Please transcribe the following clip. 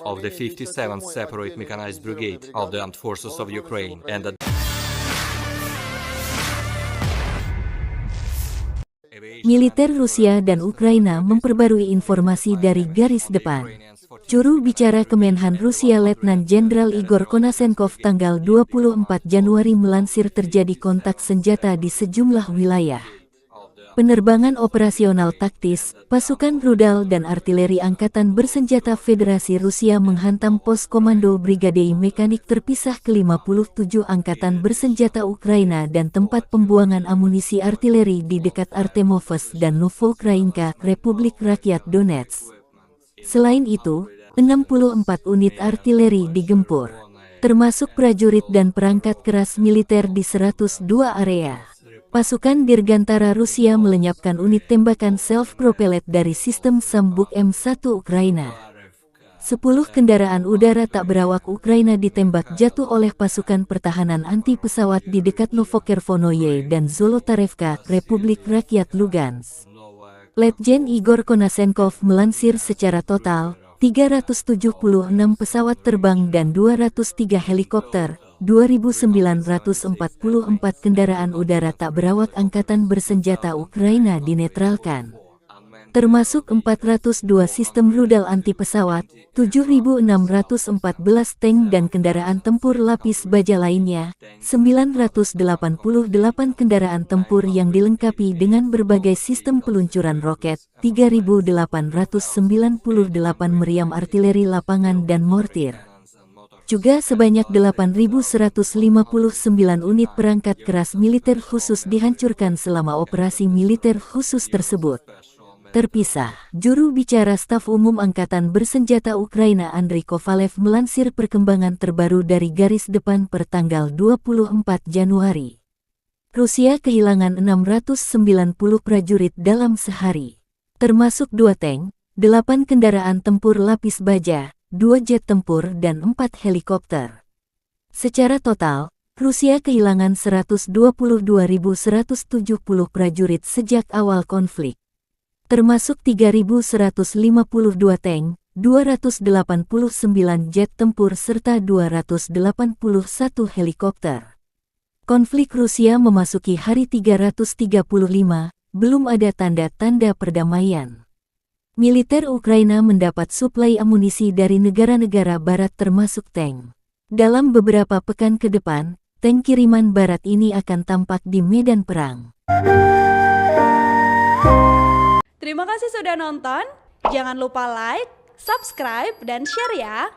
of the 57th Separate Mechanized Brigade of the Armed Forces of Ukraine and the Militer Rusia dan Ukraina memperbarui informasi dari garis depan. Juru bicara Kemenhan Rusia Letnan Jenderal Igor Konasenkov tanggal 24 Januari melansir terjadi kontak senjata di sejumlah wilayah. Penerbangan operasional taktis, pasukan rudal dan artileri Angkatan Bersenjata Federasi Rusia menghantam pos komando Brigade Mekanik terpisah ke-57 Angkatan Bersenjata Ukraina dan tempat pembuangan amunisi artileri di dekat Artemovsk dan Novokrainka, Republik Rakyat Donetsk. Selain itu, 64 unit artileri digempur, termasuk prajurit dan perangkat keras militer di 102 area. Pasukan Dirgantara Rusia melenyapkan unit tembakan self-propellet dari sistem Sambuk M1 Ukraina. 10 kendaraan udara tak berawak Ukraina ditembak jatuh oleh pasukan pertahanan anti-pesawat di dekat Novokervonoye dan Zolotarevka, Republik Rakyat Lugansk. Letjen Igor Konasenkov melansir secara total, 376 pesawat terbang dan 203 helikopter, 2.944 kendaraan udara tak berawak Angkatan Bersenjata Ukraina dinetralkan. Termasuk 402 sistem rudal anti-pesawat, 7.614 tank dan kendaraan tempur lapis baja lainnya, 988 kendaraan tempur yang dilengkapi dengan berbagai sistem peluncuran roket, 3.898 meriam artileri lapangan dan mortir. Juga sebanyak 8.159 unit perangkat keras militer khusus dihancurkan selama operasi militer khusus tersebut. Terpisah, juru bicara Staf Umum Angkatan Bersenjata Ukraina Andriy Kovalev melansir perkembangan terbaru dari garis depan per tanggal 24 Januari. Rusia kehilangan 690 prajurit dalam sehari, termasuk 2 tank, 8 kendaraan tempur lapis baja, 2 jet tempur dan 4 helikopter. Secara total, Rusia kehilangan 122.170 prajurit sejak awal konflik, termasuk 3.152 tank, 289 jet tempur serta 281 helikopter. Konflik Rusia memasuki hari 335, belum ada tanda-tanda perdamaian. Militer Ukraina mendapat suplai amunisi dari negara-negara barat termasuk tank. Dalam beberapa pekan ke depan, tank kiriman barat ini akan tampak di medan perang. Terima kasih sudah nonton. Jangan lupa like, subscribe, dan share ya.